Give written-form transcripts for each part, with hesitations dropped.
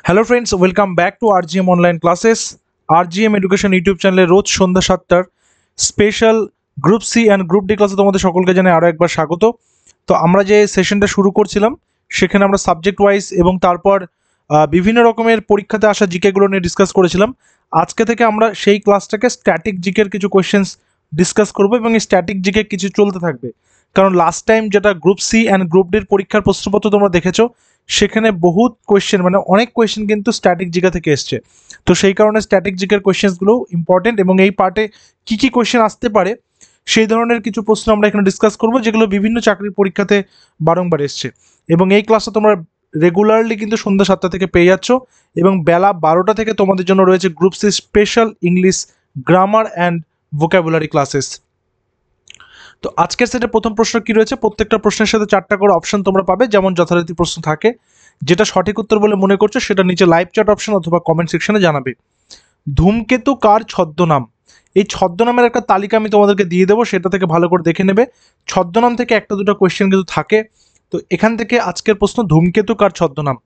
Hello friends, welcome back to RGM online classes. RGM education YouTube চ্যানেলে রোজ সন্ধ্যা 7টার special group C and group D ক্লাসে তোমাদের সকলকে জানাই আরও একবার স্বাগত। তো আমরা যে সেশনটা শুরু করছিলাম সেখানে আমরা সাবজেক্ট ওয়াইজ এবং তারপর বিভিন্ন রকমের পরীক্ষাতে আসা জিকেগুলো নিয়ে ডিসকাস করেছিলাম। আজকে থেকে আমরা সেই ক্লাসটাকে স্ট্যাটিক জিকের কিছু কোয়েশ্চেন্স ডিসকাস করব এবং এই স্ট্যাটিক জিকে কিছু চলতে থাকবে, কারণ লাস্ট টাইম যেটা গ্রুপ সি অ্যান্ড গ্রুপ ডির পরীক্ষার প্রশ্নপত্র তোমরা দেখেছো, সেখানে বহুত কোয়েশ্চেন মানে অনেক কোয়েশ্চেন কিন্তু স্ট্যাটিক জিকে থেকে এসছে। তো সেই কারণে স্ট্যাটিক জিকের কোয়েশ্চেন্সগুলো ইম্পর্টেন্ট এবং এই পার্টে কী কী কোয়েশ্চেন আসতে পারে সেই ধরনের কিছু প্রশ্ন আমরা এখানে ডিসকাস করব, যেগুলো বিভিন্ন চাকরির পরীক্ষাতে বারংবার এসছে। এবং এই ক্লাসটা তোমরা রেগুলারলি কিন্তু সন্ধ্যা 7টা থেকে পেয়ে যাচ্ছ এবং বেলা 12টা থেকে তোমাদের জন্য রয়েছে group C special English grammar and vocabulary classes. তো আজকের সেটে প্রথম প্রশ্ন কি রয়েছে, প্রত্যেকটা প্রশ্নের সাথে 4টা করে অপশন তোমরা পাবে, যেমন যথারীতি প্রশ্ন থাকে। যেটা সঠিক উত্তর বলে মনে করছো সেটা নিচে লাইভ চ্যাট অপশন অথবা কমেন্ট সেকশনে জানাবে। ধূমকেতু কার ছদ্মনাম? এই ছদ্মনামের একটা তালিকা আমি তোমাদেরকে দিয়ে দেবো, সেটা থেকে ভালো করে দেখে নেবে। ছদ্মনাম থেকে একটা দুটো কোয়েশ্চেন কিন্তু থাকে। তো এখান থেকে আজকের প্রশ্ন, ধূমকেতু কার ছদ্মনাম?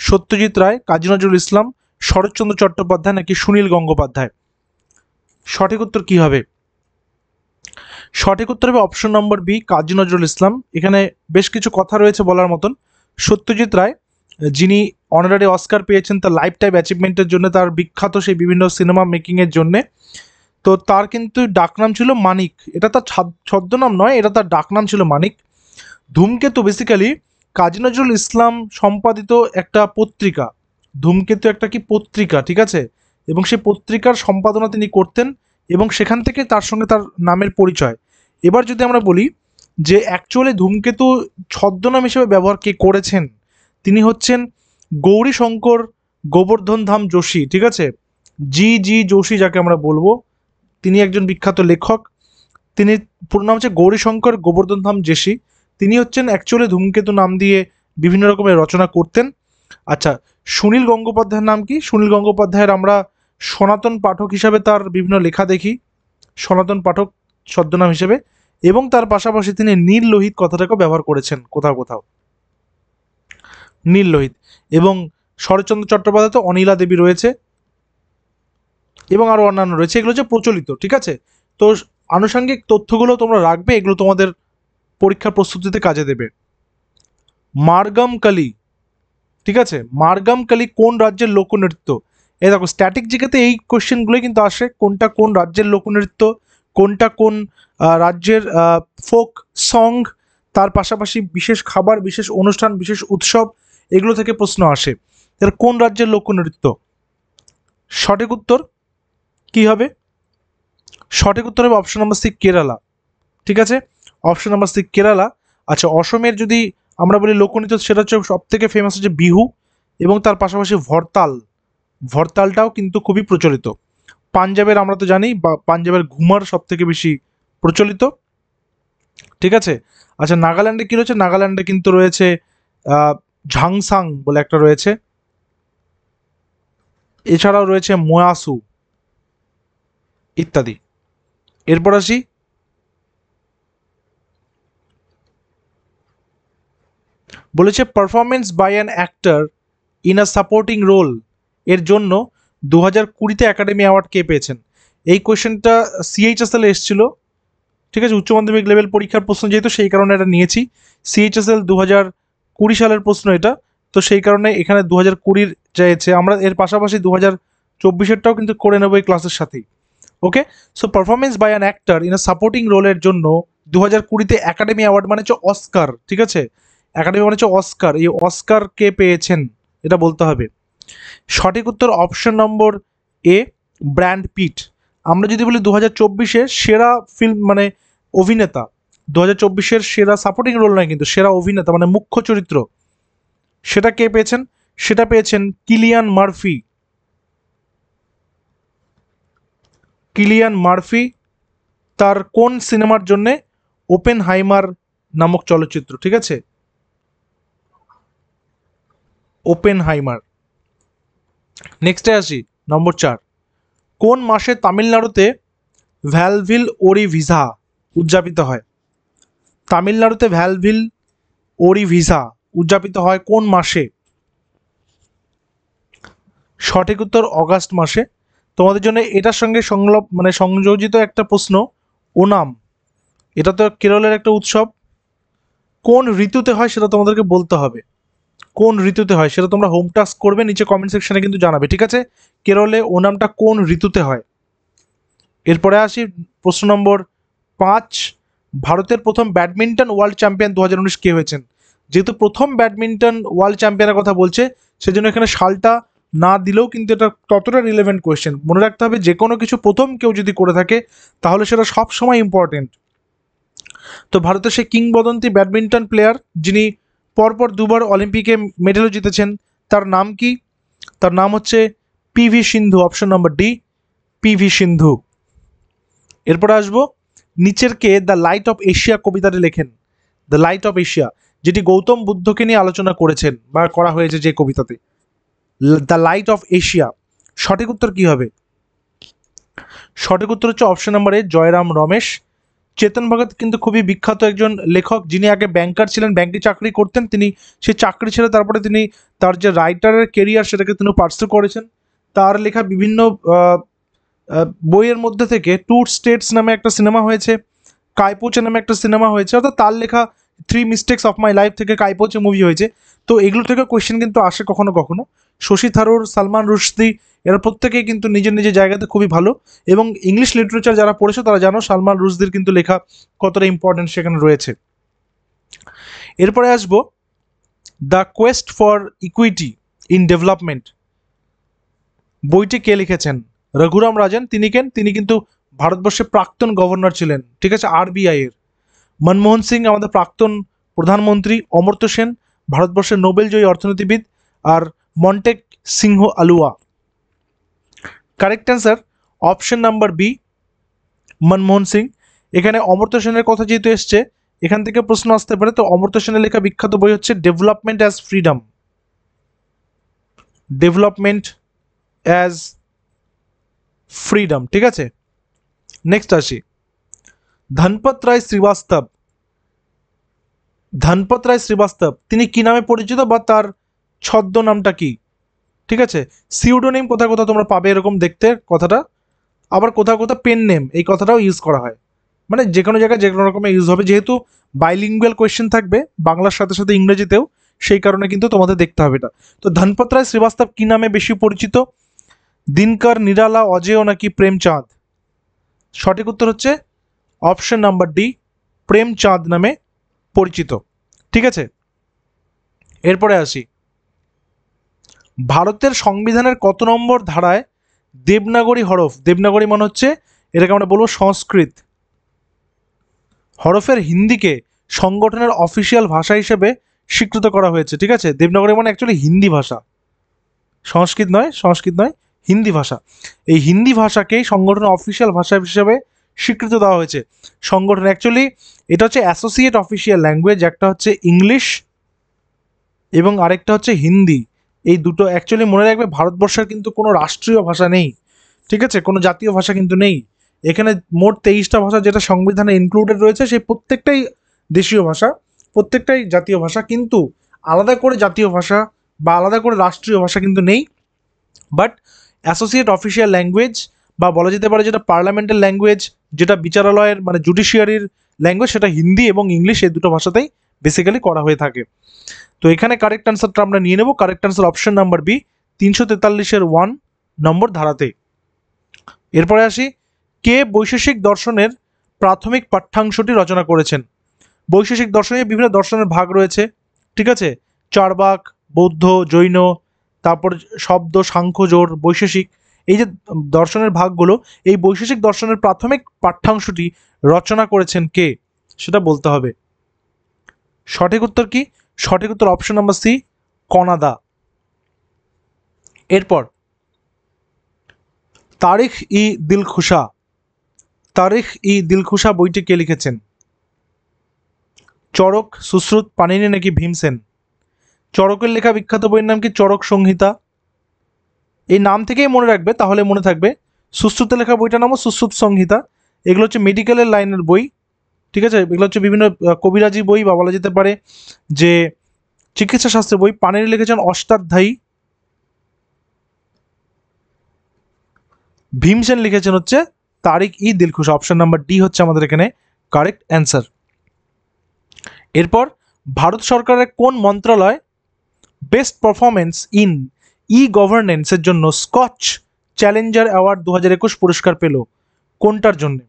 সত্যজিৎ রায়, কাজী নজরুল ইসলাম, শরৎচন্দ্র চট্টোপাধ্যায় নাকি সুনীল গঙ্গোপাধ্যায়? সঠিক উত্তর কি হবে? সঠিক উত্তর হবে option number B, Kazi Nazrul Islam. এখানে বেশ কিছু কথা রয়েছে বলার মতন। সত্যজিৎ রায়, যিনি অনারারি অস্কার পেয়েছেন তার লাইফ টাইম অ্যাচিভমেন্টের জন্য, তার বিখ্যাত সেই বিভিন্ন সিনেমা মেকিংয়ের জন্যে, তো তার কিন্তু ডাকনাম ছিল মানিক। এটা তার ছদ্মনাম নয়, এটা তার ডাকনাম ছিল মানিক। ধূমকেতু বেসিক্যালি কাজী নজরুল ইসলাম সম্পাদিত একটা পত্রিকা। ধূমকেতু একটা কি পত্রিকা, ঠিক আছে? এবং সেই পত্রিকার সম্পাদনা তিনি করতেন এবং সেখান থেকে তার সঙ্গে তার নামের পরিচয়। এবার যদি আমরা বলি যে অ্যাকচুয়ালি ধূমকেতু ছদ্মনাম হিসেবে ব্যবহার কে করেছেন, তিনি হচ্ছেন গৌরীশঙ্কর গোবর্ধন ধাম যোশী, ঠিক আছে? জি জি যোশী যাকে আমরা বলবো, তিনি একজন বিখ্যাত লেখক। তিনি পুরো নাম হচ্ছে গৌরীশঙ্কর গোবর্ধন ধাম যোশী। তিনি হচ্ছেন অ্যাকচুয়ালি ধূমকেতু নাম দিয়ে বিভিন্ন রকমের রচনা করতেন। আচ্ছা, সুনীল গঙ্গোপাধ্যায়ের নাম কি? সুনীল গঙ্গোপাধ্যায়ের আমরা সনাতন পাঠক হিসাবে তার বিভিন্ন লেখা দেখি, সনাতন পাঠক ছদ্মনাম হিসেবে। এবং তার পাশাপাশি তিনি নীল লোহিত কথাটাকেও ব্যবহার করেছেন কোথাও কোথাও, নীল লোহিত। এবং শরৎচন্দ্র চট্টোপাধ্যায় তো অনিলা দেবী রয়েছে এবং আরও অন্যান্য রয়েছে, এগুলো হচ্ছে প্রচলিত, ঠিক আছে? তো আনুষঙ্গিক তথ্যগুলো তোমরা রাখবে, এগুলো তোমাদের পরীক্ষা প্রস্তুতিতে কাজে দেবে। মারগাম কালী, ঠিক আছে? মারগাম কালী কোন রাজ্যের লোকনৃত্য? এই দেখো, স্ট্যাটিক জিকেতে এই কোশ্চেনগুলোই কিন্তু আসে, কোনটা কোন রাজ্যের লোকনৃত্য, কোনটা কোন রাজ্যের ফোক সং, তার পাশাপাশি বিশেষ খাবার, বিশেষ অনুষ্ঠান, বিশেষ উৎসব, এগুলো থেকে প্রশ্ন আসে। এর কোন রাজ্যের লোকনৃত্য? সঠিক উত্তর কি হবে? সঠিক উত্তর হবে অপশন নাম্বার সি, কেরালা, ঠিক আছে? Option number C, Kerala. আচ্ছা, অসমের যদি আমরা বলি লোকনৃত্য, সেটা হচ্ছে সব থেকে ফেমাস হচ্ছে বিহু এবং তার পাশাপাশি ভরতাল। ভরতালটাও কিন্তু খুবই প্রচলিত। পাঞ্জাবের আমরা তো জানি, বা পাঞ্জাবের ঘুমার সব থেকে বেশি প্রচলিত, ঠিক আছে? আচ্ছা, নাগাল্যান্ডে কী রয়েছে? নাগাল্যান্ডে কিন্তু রয়েছে ঝাংসাং বলে একটা রয়েছে, এছাড়াও রয়েছে মোয়াসু ইত্যাদি। এরপর আসি বলেছে performance by an actor in a supporting role এর জন্য 2020-তে একাডেমি অ্যাওয়ার্ড কে পেয়েছেন? এই কোয়েশ্চেনটা সিএইচএসএল এসেছিল, ঠিক আছে? উচ্চ মাধ্যমিক লেভেল পরীক্ষার প্রশ্ন যেহেতু, সেই কারণে এটা নিয়েছি। সিএইচএসএল 2020 সালের প্রশ্ন এটা, তো সেই কারণে এখানে 2020 চাইছে। আমরা এর পাশাপাশি 2024-এরটাও কিন্তু করে নেবো এই ক্লাসের সাথেই। Okay, so performance by an actor in a supporting রোলের জন্য 2020-তে একাডেমি অ্যাওয়ার্ড মানে হচ্ছে অস্কার, ঠিক আছে? একাডেমি মানে হচ্ছে অস্কার, এই অস্কার কে পেয়েছেন এটা বলতে হবে। সঠিক উত্তর অপশন নম্বর এ, ব্র্যান্ড পিট। আমরা যদি বলি 2024-এর সেরা ফিল্ম মানে অভিনেতা, 2024-এর সেরা সাপোর্টিং রোল নয় কিন্তু সেরা অভিনেতা মানে মুখ্য চরিত্র, সেটা কে পেয়েছেন? সেটা পেয়েছেন কিলিয়ান মার্ফি। কিলিয়ান মার্ফি, তার কোন সিনেমার জন্যে? ওপেনহাইমার নামক চলচ্চিত্র, ঠিক আছে? ওপেনহাইমার। নেক্সটে আসি, নম্বর 4। কোন মাসে তামিলনাড়ুতে ভ্যালভিল ওরিভিসা উদযাপিত হয়? তামিলনাড়ুতে ভ্যালভিল ওরিভিসা উদযাপিত হয় কোন মাসে? সঠিক উত্তর অগাস্ট মাসে। তোমাদের জন্য এটার সঙ্গে সংযোজিত একটা প্রশ্ন, ওনাম, এটা তো কেরলের একটা উৎসব, কোন ঋতুতে হয় সেটা তোমাদেরকে বলতে হবে। কোন ঋতুতে হয় সেটা তোমরা হোম টাস্ক করবে, নিচে কমেন্ট সেকশনে কিন্তু জানাবে, ঠিক আছে? কেরলে ওনামটা কোন ঋতুতে হয়। এরপরে আসি প্রশ্ন নম্বর 5। ভারতের প্রথম ব্যাডমিন্টন ওয়ার্ল্ড চ্যাম্পিয়ন 2019 কে হয়েছেন? যেহেতু প্রথম ব্যাডমিন্টন ওয়ার্ল্ড চ্যাম্পিয়নের কথা বলছে, সেজন্য এখানে সালটা না দিলেও কিন্তু এটা ততটা রিলেভেন্ট কোয়েশ্চেন। মনে রাখতে হবে যে কোনো কিছু প্রথম কেউ যদি করে থাকে তাহলে সেটা সব সময় ইম্পর্টেন্ট। তো ভারতের সেই কিংবদন্তি ব্যাডমিন্টন প্লেয়ার যিনি পরপর দুবার অলিম্পিকে মেডেলও জিতেছেন, তার নাম কি? তার নাম হচ্ছে পিভি সিন্ধু, অপশন নম্বর ডি, পিভি সিন্ধু। এরপরে আসবো, নিচের কে দ্য লাইট অফ এশিয়া কবিতাটি লেখেন? দ্য লাইট অফ এশিয়া, যেটি গৌতম বুদ্ধকে নিয়ে আলোচনা করেছেন বা করা হয়েছে যে কবিতাতে, দ্য লাইট অফ এশিয়া, সঠিক উত্তর কি হবে? সঠিক উত্তর হচ্ছে option number A, Jairam Ramesh. Chetan Bhagat কিন্তু খুবই বিখ্যাত একজন লেখক, যিনি আগে ব্যাংকার ছিলেন, ব্যাংকে চাকরি করতেন। তিনি সেই চাকরি ছেড়ে তারপরে তিনি তার যে রাইটারের কেরিয়ার সেটাকে তিনি পার্সু করেছেন। তার লেখা বিভিন্ন বইয়ের মধ্যে থেকে টু স্টেটস নামে একটা সিনেমা হয়েছে, কাইপোচে নামে একটা সিনেমা হয়েছে, অর্থাৎ তার লেখা three mistakes of my life থেকে কাইপোচে মুভি হয়েছে। তো এগুলো থেকে কোয়েশ্চেন কিন্তু আসে কখনো কখনো। শশী থারুর, সালমান রুশদি, এরা প্রত্যেকেই কিন্তু নিজের নিজের জায়গাতে খুবই ভালো, এবং ইংলিশ লিটারেচার যারা পড়েছো তারা জানো সালমান রুশদির কিন্তু লেখা কতটা ইম্পর্টেন্ট সেখানে রয়েছে। এরপরে আসবো, the Quest for equity in development বইটি কে লিখেছেন? রঘুরাম রাজন। তিনি কিন্তু ভারতবর্ষের প্রাক্তন গভর্নর ছিলেন, ঠিক আছে, আরবিআই এর। মনমোহন সিং আমাদের প্রাক্তন প্রধানমন্ত্রী, অমর্ত্য সেন ভারতবর্ষের নোবেলজয়ী অর্থনীতিবিদ, আর Montek Singh Ahluwalia. Correct answer option number B, Manmohan Singh. এখানে অমর্ত্য সেনের কথা যেহেতু এসছে, এখান থেকে প্রশ্ন আসতে পারে। তো অমর্ত্য সেনের লেখা বিখ্যাত বই হচ্ছে development as freedom, development as freedom, ঠিক আছে। নেক্সট আসি, ধনপত রায় শ্রীবাস্তব। ধনপত রায় শ্রীবাস্তব তিনি কি নামে পরিচিত বা তার ছদ্ম নামটা কি? ঠিক আছে, সিউডোনেম কোথাও কোথাও তোমরা পাবে এরকম দেখতে কথাটা, আবার কোথাও কোথাও পেন নেম এই কথাটাও ইউজ করা হয়। মানে যে কোনো জায়গায় যে কোনো রকমের ইউজ হবে, যেহেতু বাইলিঙ্গুয়াল কোয়েশ্চেন থাকবে বাংলার সাথে সাথে ইংরেজিতেও, সেই কারণে কিন্তু তোমাদের দেখতে হবে এটা। তো ধনপত রায় শ্রীবাস্তব কি নামে বেশি পরিচিত? দিনকর, নিরালা, অজেয় নাকি প্রেমচাঁদ? সঠিক উত্তর হচ্ছে অপশন নাম্বার ডি, প্রেমচাঁদ নামে পরিচিত, ঠিক আছে। এরপরে আসি, ভারতের সংবিধানের কত নম্বর ধারায় দেবনাগরী হরফ, দেবনাগরী মানে হচ্ছে এটাকে আমরা বলবো সংস্কৃত হরফের হিন্দিকে সংগঠনের অফিসিয়াল ভাষা হিসেবে স্বীকৃত করা হয়েছে, ঠিক আছে। দেবনাগরী মানে অ্যাকচুয়ালি হিন্দি ভাষা, সংস্কৃত নয়, সংস্কৃত নয়, হিন্দি ভাষা। এই হিন্দি ভাষাকেই সংগঠনের অফিসিয়াল ভাষা হিসেবে স্বীকৃত দেওয়া হয়েছে সংগঠন। অ্যাকচুয়ালি এটা হচ্ছে অ্যাসোসিয়েট অফিসিয়াল ল্যাঙ্গুয়েজ, একটা হচ্ছে ইংলিশ এবং আরেকটা হচ্ছে হিন্দি। এই দুটো অ্যাকচুয়ালি মনে রাখবে, ভারতবর্ষের কিন্তু কোনো রাষ্ট্রীয় ভাষা নেই, ঠিক আছে, কোনো জাতীয় ভাষা কিন্তু নেই। এখানে মোট 23টা ভাষা যেটা সংবিধানে ইনক্লুডেড রয়েছে, সেই প্রত্যেকটাই দেশীয় ভাষা, প্রত্যেকটাই জাতীয় ভাষা, কিন্তু আলাদা করে জাতীয় ভাষা বা আলাদা করে রাষ্ট্রীয় ভাষা কিন্তু নেই। বাট অ্যাসোসিয়েট অফিসিয়াল ল্যাঙ্গুয়েজ বা বলা যেতে পারে যেটা পার্লামেন্টাল ল্যাঙ্গুয়েজ, যেটা বিচারালয়ের মানে জুডিশিয়ারির ল্যাঙ্গুয়েজ, সেটা হিন্দি এবং ইংলিশ, এই দুটো ভাষাতেই বেসিক্যালি করা হয়ে থাকে। তো এখানে কারেক্ট আনসারটা আমরা নিয়ে নেব। Correct answer option number B, 343-এর 1 নম্বর ধারাতে। এরপরে আসি, কে বৈশেষিক দর্শনের প্রাথমিক পাঠ্যাংশটি রচনা করেছেন? বৈশেষিক দর্শনে বিভিন্ন দর্শনের ভাগ রয়েছে, ঠিক আছে, চারবাক, বৌদ্ধ, জৈন, তারপর শব্দ, সাংখ্য, জোর, বৈশেষিক, এই যে দর্শনের ভাগগুলো, এই বৈশেষিক দর্শনের প্রাথমিক পাঠ্যাংশটি রচনা করেছেন কে সেটা বলতে হবে। সঠিক উত্তর কি? সঠিক উত্তর অপশন নাম্বার সি, কনাদা। এরপর তারিখ ই দিলখুশা, তারিখ ই দিলখুশা বইটি কে লিখেছেন? চরক, সুশ্রুত, পাণিনি নাকি ভীমসেন? চরকের লেখা বিখ্যাত বইয়ের নাম কি? চরক সংহিতা। এই নাম থেকেই মনে রাখবে, তাহলে মনে থাকবে। সুশ্রুতের লেখা বইটার নামও সুশ্রুত সংহিতা। এগুলো হচ্ছে মেডিকেলের লাইনের বই, ঠিক আছে, এগুলো হচ্ছে বিভিন্ন কবিরাজি বই বা বলা যেতে পারে যে চিকিৎসা শাস্ত্রের বই। পাণিনি লিখেছেন অষ্টাধ্যায়ী, ভীমসেন লিখেছেন হচ্ছে তারিক ই দিলখুশ। অপশন নাম্বার ডি হচ্ছে আমাদের এখানে কারেক্ট অ্যান্সার। এরপর ভারত সরকারের কোন মন্ত্রণালয় বেস্ট পারফরমেন্স ইন ই গভর্নেন্সের জন্য স্কচ চ্যালেঞ্জার অ্যাওয়ার্ড 2021 পুরস্কার পেল? কোনটার জন্য?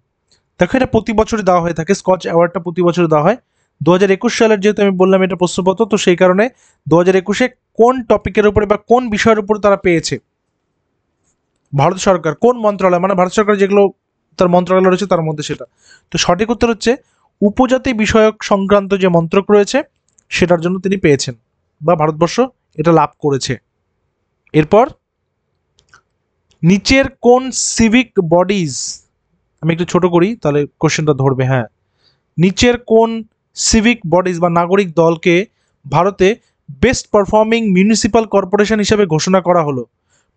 দেখো এটা প্রতি বছরই দেওয়া হয়ে থাকে, স্কচ অ্যাওয়ার্ডটা প্রতি বছর দেওয়া হয়। 2021 সালের যেহেতু আমি বললাম এটা প্রশ্নপত্র, তো সেই কারণে 2021-এ কোন টপিকের উপরে বা কোন বিষয়ের উপর তারা পেয়েছে, ভারত সরকার কোন মন্ত্রণালয়, মানে ভারত সরকার যেগুলো তার মন্ত্রণালয় রয়েছে তার মধ্যে সেটা। তো সঠিক উত্তর হচ্ছে উপজাতি বিষয়ক সংক্রান্ত যে মন্ত্রক রয়েছে সেটার জন্য তিনি পেয়েছেন বা ভারতবর্ষ এটা লাভ করেছে। এরপর নিচের কোন সিভিক বডিজ, আমি একটু ছোট করি তাহলে কোশ্চেনটা ধরবে। হ্যাঁ, নিচের কোন সিভিক বডিজ বা নাগরিক দলকে ভারতে বেস্ট পারফর্মিং মিউনিসিপ্যাল কর্পোরেশন হিসেবে ঘোষণা করা হলো?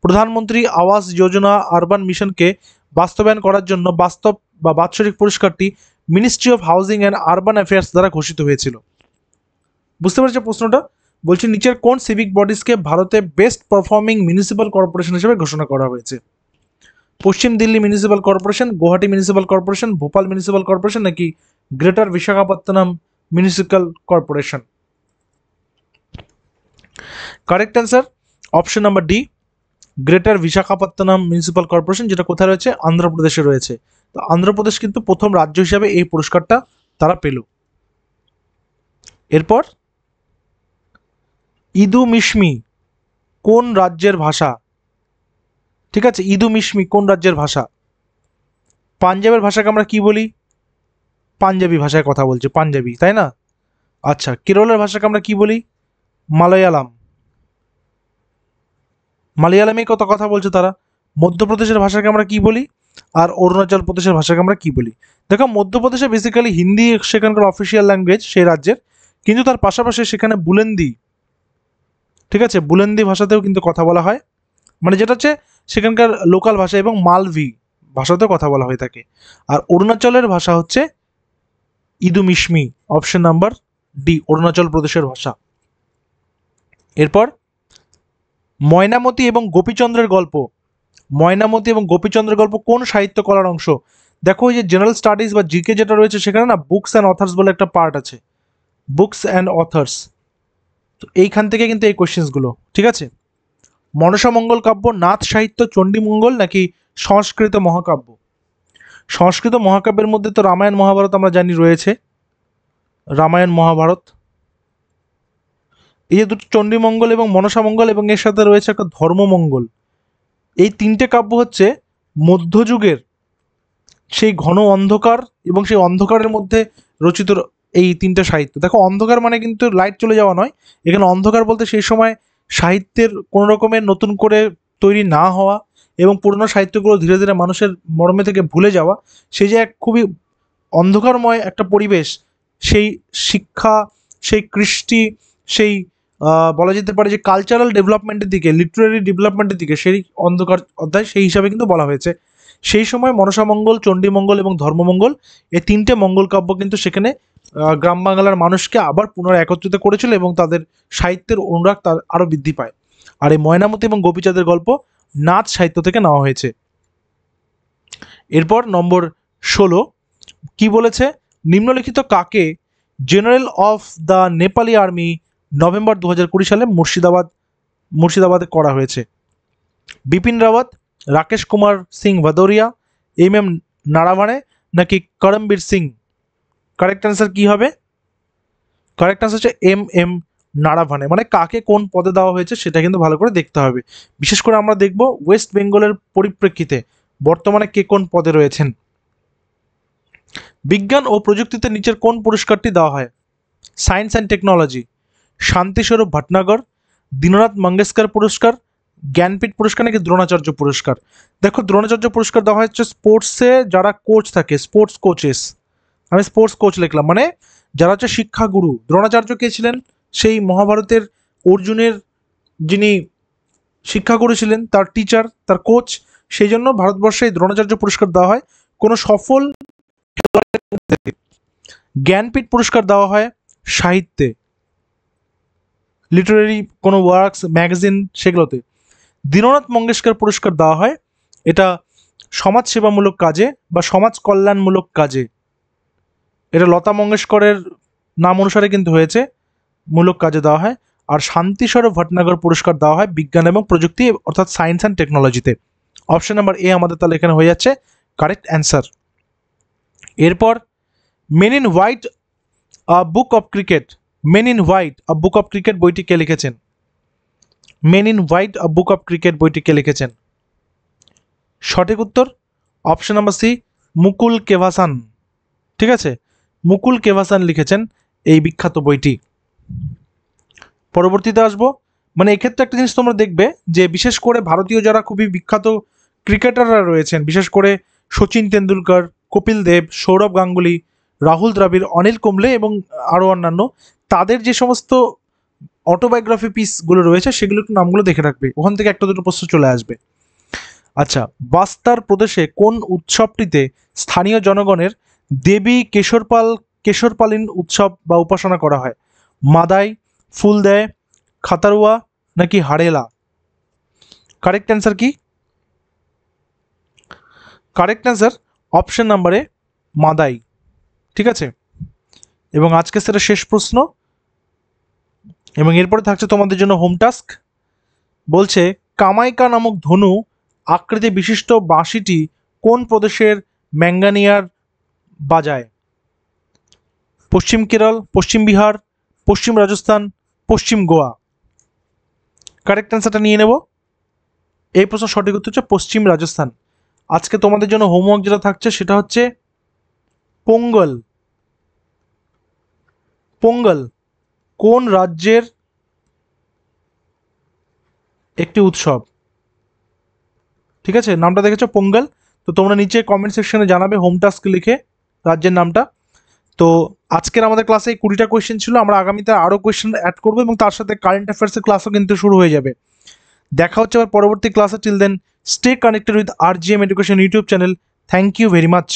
প্রধানমন্ত্রী আবাস যোজনা আরবান মিশনকে বাস্তবায়ন করার জন্য বাস্তব বা বাৎসরিক পুরস্কারটি ministry of housing and urban affairs দ্বারা ঘোষিত হয়েছিল। বুঝতে পারছো প্রশ্নটা? বলছি নিচের কোন সিভিক বডিজকে ভারতে বেস্ট পারফর্মিং মিউনিসিপ্যাল কর্পোরেশন হিসেবে ঘোষণা করা হয়েছে? পশ্চিম Delhi municipal corporation, Guwahati municipal corporation, Bhopal municipal corporation নাকি greater Visakhapatnam municipal corporation? Correct answer option number D, greater Visakhapatnam municipal corporation, যেটা কোথায় রয়েছে? আন্ধ্রপ্রদেশে রয়েছে। তো আন্ধ্রপ্রদেশ কিন্তু প্রথম রাজ্য হিসাবে এই পুরস্কারটা তারা পেল। এরপর ইদু মিশমি কোন রাজ্যের ভাষা? ঠিক আছে, ইদু মিশমি কোন রাজ্যের ভাষা? পাঞ্জাবের ভাষাকে আমরা কি বলি? পাঞ্জাবি ভাষায় কথা বলছে, পাঞ্জাবি, তাই না? আচ্ছা, কেরলের ভাষাকে আমরা কি বলি? মালয়ালাম, মালয়ালামে কত কথা বলছে তারা। মধ্যপ্রদেশের ভাষাকে আমরা কি বলি? আর অরুণাচল প্রদেশের ভাষাকে আমরা কি বলি? দেখো মধ্যপ্রদেশে বেসিক্যালি হিন্দি সেখানকার অফিসিয়াল ল্যাঙ্গুয়েজ সেই রাজ্যের, কিন্তু তার পাশাপাশি সেখানে বুলেন্দি, ঠিক আছে, বুলেন্দি ভাষাতেও কিন্তু কথা বলা হয়, মানে যেটা হচ্ছে সেখানকার লোকাল ভাষা, এবং মালভি ভাষাতেও কথা বলা হয়ে থাকে। আর অরুণাচলের ভাষা হচ্ছে ইদু মিশমি। অপশন নাম্বার ডি, অরুণাচল প্রদেশের ভাষা। এরপর ময়নামতি এবং গোপীচন্দ্রের গল্প, ময়নামতি এবং গোপীচন্দ্রের গল্প কোন সাহিত্য কলার অংশ? দেখো এই যে জেনারেল স্টাডিজ বা জিকে যেটা রয়েছে সেখানে না বুকস অ্যান্ড অথার্স বলে একটা পার্ট আছে, বুকস অ্যান্ড অথার্স। তো এইখান থেকে কিন্তু এই কোয়েশ্চেন্সগুলো, ঠিক আছে। মনসামঙ্গল কাব্য নাথ সাহিত্য, চণ্ডীমঙ্গল নাকি সংস্কৃত মহাকাব্য? সংস্কৃত মহাকাব্যের মধ্যে তো রামায়ণ মহাভারত আমরা জানি রয়েছে, রামায়ণ মহাভারত। এই যে দুটো চণ্ডীমঙ্গল এবং মনসামঙ্গল, এবং এর সাথে রয়েছে একটা ধর্মমঙ্গল, এই তিনটে কাব্য হচ্ছে মধ্যযুগের সেই ঘন অন্ধকার এবং সেই অন্ধকারের মধ্যে রচিত এই তিনটে সাহিত্য। দেখো অন্ধকার মানে কিন্তু লাইট চলে যাওয়া নয়, এখানে অন্ধকার বলতে সেই সময় সাহিত্যের কোনো রকমের নতুন করে তৈরি না হওয়া এবং পুরনো সাহিত্যগুলো ধীরে ধীরে মানুষের মর্মে থেকে ভুলে যাওয়া, সেই যে এক খুবই অন্ধকারময় একটা পরিবেশ, সেই শিক্ষা, সেই কৃষ্টি, সেই বলা যেতে পারে যে কালচারাল ডেভেলপমেন্টের দিকে, লিটারেরি ডেভেলপমেন্টের দিকে সেই অন্ধকার অধ্যায় সেই হিসাবে কিন্তু বলা হয়েছে। সেই সময় মনসামঙ্গল, চণ্ডীমঙ্গল এবং ধর্মমঙ্গল এই তিনটে মঙ্গল কাব্য কিন্তু সেখানে গ্রাম বাংলার মানুষকে আবার পুনরায় একত্রিত করেছিল এবং তাদের সাহিত্যের অনুরাগ তার আরও বৃদ্ধি পায়। আর এই ময়নামতি এবং গোপীচাঁদের গল্প নাচ সাহিত্য থেকে নেওয়া হয়েছে। এরপর নম্বর 16 কি বলেছে? নিম্নলিখিত কাকে general of the Nepali army November 2020 সালে মুর্শিদাবাদে করা হয়েছে? বিপিন রাওয়াত, রাকেশ কুমার সিং ভাদৌরিয়া, এম নারাভানে নাকি করমবীর সিং? কারেক্ট অ্যান্সার কি হবে? কারেক্ট অ্যান্সার হচ্ছে এম নারাভানে। মানে কাকে কোন পদে দেওয়া হয়েছে সেটা কিন্তু ভালো করে দেখতে হবে। বিশেষ করে আমরা দেখব ওয়েস্ট বেঙ্গলের পরিপ্রেক্ষিতে বর্তমানে কে কোন পদে রয়েছেন। বিজ্ঞান ও প্রযুক্তিতে নিচের কোন পুরস্কারটি দেওয়া হয়? Science and technology, Shanti Swarup Bhatnagar, Dinanath Mangeshkar পুরস্কার, জ্ঞানপীঠ পুরস্কার নাকি দ্রোণাচার্য পুরস্কার? দেখো দ্রোণাচার্য পুরস্কার দেওয়া হচ্ছে স্পোর্টসে যারা কোচ থাকে, স্পোর্টস কোচেস। আমি স্পোর্টস কোচ লিখলাম, মানে যারা হচ্ছে শিক্ষাগুরু। দ্রোণাচার্য কে ছিলেন? সেই মহাভারতের অর্জুনের যিনি শিক্ষাগুরু ছিলেন, তার টিচার, তার কোচ। সেই জন্য ভারতবর্ষে এই দ্রোণাচার্য পুরস্কার দেওয়া হয় কোনো সফল। জ্ঞানপীঠ পুরস্কার দেওয়া হয় সাহিত্যে, লিটারেরি কোনো ওয়ার্কস, ম্যাগাজিন, সেগুলোতে। দীননাথ মঙ্গেশকর পুরস্কার দেওয়া হয় এটা সমাজসেবামূলক কাজে বা সমাজ কল্যাণমূলক কাজে। এটা লতা মঙ্গেশকরের নাম অনুসারে কিন্তু হয়েছে, মূলক কাজে দেওয়া হয়। আর শান্তি স্বরূপ ভটনাগর পুরস্কার দেওয়া হয় বিজ্ঞান এবং প্রযুক্তি অর্থাৎ সায়েন্স অ্যান্ড টেকনোলজিতে। অপশন নাম্বার এ আমাদের তাহলে এখানে হয়ে যাচ্ছে কারেক্ট অ্যান্সার। এরপর men in white a book of cricket, men in white a book of cricket বইটি কে লিখেছেন? Men in white a book of cricket বইটি কে লিখেছেন? সঠিক উত্তর অপশন নাম্বার সি, মুকুল কেভাসান। ঠিক আছে, মুকুল কেভাসান লিখেছেন এই বিখ্যাত বইটি। পরবর্তীতে আসবো, মানে এক্ষেত্রে একটা জিনিস তোমরা দেখবে যে বিশেষ করে ভারতীয় যারা খুবই বিখ্যাত ক্রিকেটাররা রয়েছেন, বিশেষ করে সচিন তেন্ডুলকর, কপিল দেব, সৌরভ গাঙ্গুলি, রাহুল দ্রাবিড়, অনিল কুম্বলে এবং আরও অন্যান্য, তাদের যে সমস্ত অটোবায়োগ্রাফি পিসগুলো রয়েছে সেগুলো একটু নামগুলো দেখে রাখবে, ওখান থেকে একটা দুটো প্রশ্ন চলে আসবে। আচ্ছা, বাস্তার প্রদেশে কোন উৎসবটিতে স্থানীয় জনগণের দেবী কেশরপালিন উৎসব বা উপাসনা করা হয়? মাদাই, ফুলদেয়, খাতারুয়া নাকি হাড়েলা? কারেক্ট অ্যান্সার কি? কারেক্ট অ্যান্সার অপশন নাম্বারে মাদাই। ঠিক আছে, এবং আজকে সেটা শেষ প্রশ্ন, এবং এরপরে থাকছে তোমাদের জন্য হোম টাস্ক। বলছে কামাইকা নামক ধনু আকৃতি বিশিষ্ট বাঁশিটি কোন প্রদেশের ম্যাঙ্গানিয়ার বাজায়? পশ্চিম কেরল, পশ্চিম বিহার, পশ্চিম রাজস্থান, পশ্চিম গোয়া? কারেক্ট অ্যান্সারটা নিয়ে নেব। এই প্রশ্ন সঠিক উত্তর হচ্ছে পশ্চিম রাজস্থান। আজকে তোমাদের জন্য হোমওয়ার্ক যেটা থাকছে সেটা হচ্ছে পোঙ্গল। পোঙ্গল কোন রাজ্যের একটি উৎসব? ঠিক আছে, নামটা দেখেছো পোঙ্গল? তো তোমরা নিচে কমেন্ট সেকশনে জানাবে হোম টাস্ক লিখে রাজ্যের নামটা। তো আজকের আমাদের ক্লাসে 20টা কোয়েশ্চেন ছিল, আমরা আগামীতে আরও কোয়েশ্চেন অ্যাড করবো এবং তার সাথে কারেন্ট অ্যাফেয়ার্সের ক্লাসও কিন্তু শুরু হয়ে যাবে। দেখা হচ্ছে আবার পরবর্তী ক্লাসে। Till then stay connected with RGM education YouTube channel. Thank you very much.